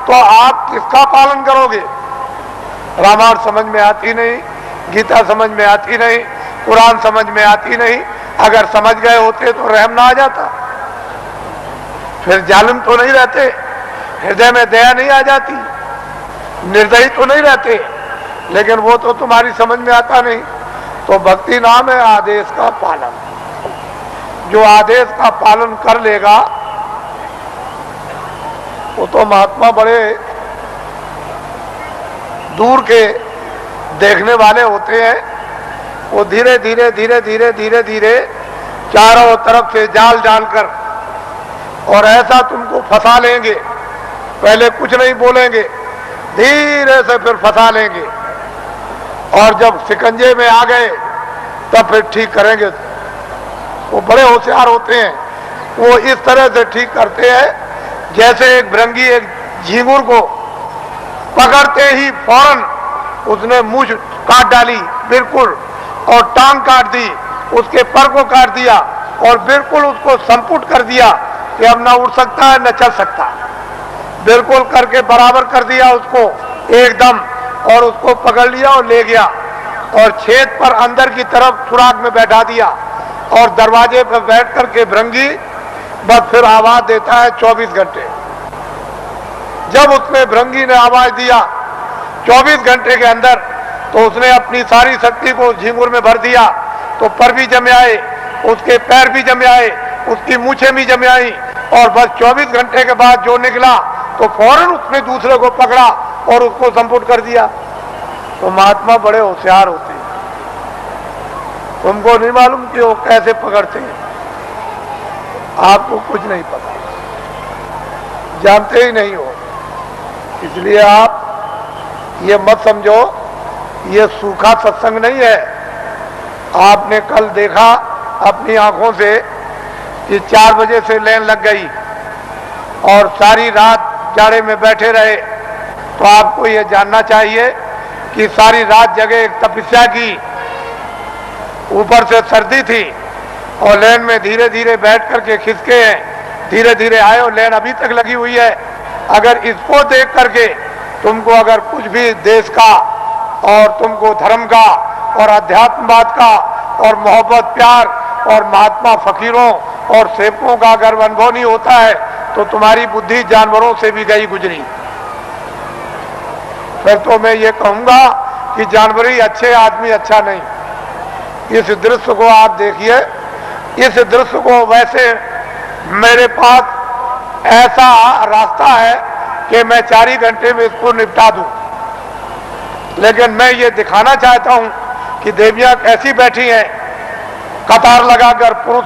तो आप किसका पालन करोगे? रामायण समझ में आती नहीं, गीता समझ में आती नहीं, कुरान समझ में आती नहीं। अगर समझ गए होते तो रहम ना आ जाता, फिर जालिम तो नहीं रहते, हृदय में दया नहीं आ जाती, निर्दयी तो नहीं रहते। लेकिन वो तो तुम्हारी समझ में आता नहीं। तो भक्ति नाम है आदेश का पालन। जो आदेश का पालन कर लेगा वो तो महात्मा बड़े दूर के देखने वाले होते हैं। वो धीरे धीरे धीरे धीरे धीरे धीरे चारों तरफ से जाल डालकर और ऐसा तुमको फंसा लेंगे। पहले कुछ नहीं बोलेंगे, धीरे से फिर फंसा लेंगे, और जब शिकंजे में आ गए तब फिर ठीक करेंगे। वो बड़े होशियार होते हैं। वो इस तरह से ठीक करते हैं जैसे एक भृंगी एक झींगुर को पकड़ते ही फौरन उसने मूंछ काट डाली बिल्कुल, और टांग काट दी, उसके पर को काट दिया और बिल्कुल उसको संपुट कर दिया कि अब ना उड़ सकता है न चल सकता। बिल्कुल करके बराबर कर दिया उसको एकदम, और उसको पकड़ लिया और ले गया और छेद पर अंदर की तरफ सुराग में बैठा दिया, और दरवाजे पर बैठ करके भृंगी बस फिर आवाज देता है 24 घंटे। जब उसने भृंगी ने आवाज दिया 24 घंटे के अंदर, तो उसने अपनी सारी शक्ति को झींगुर में भर दिया, तो पर भी जम आए, उसके पैर भी जम आए, उसकी मूछें भी जम आई, और बस 24 घंटे के बाद जो निकला तो फौरन उसने दूसरे को पकड़ा और उसको संपुट कर दिया। तो महात्मा बड़े होशियार होते हैं। तुमको नहीं मालूम कि वो कैसे पकड़ते हैं, आपको कुछ नहीं पता, जानते ही नहीं हो। इसलिए आप ये मत समझो ये सूखा सत्संग नहीं है। आपने कल देखा अपनी आंखों से कि 4 बजे से लाइन लग गई और सारी रात जाड़े में बैठे रहे। तो आपको ये जानना चाहिए कि सारी रात जगह एक तपस्या की, ऊपर से सर्दी थी और लाइन में धीरे धीरे बैठ करके खिसके हैं, धीरे धीरे आए और लाइन अभी तक लगी हुई है। अगर इसको देख करके तुमको अगर कुछ भी देश का और तुमको धर्म का और अध्यात्मवाद का और मोहब्बत प्यार और महात्मा फकीरों और सेवकों का अगर अनुभव नहीं होता है तो तुम्हारी बुद्धि जानवरों से भी गई गुजरी। फिर तो मैं ये कहूंगा कि जानवर ही अच्छे, आदमी अच्छा नहीं। इस दृश्य को आप देखिए, इस दृश्य को वैसे मेरे पास ऐसा रास्ता है कि मैं 4 ही घंटे में इसको निपटा दूं, लेकिन मैं ये दिखाना चाहता हूं कि देवियां कैसी बैठी हैं कतार लगाकर, पुरुष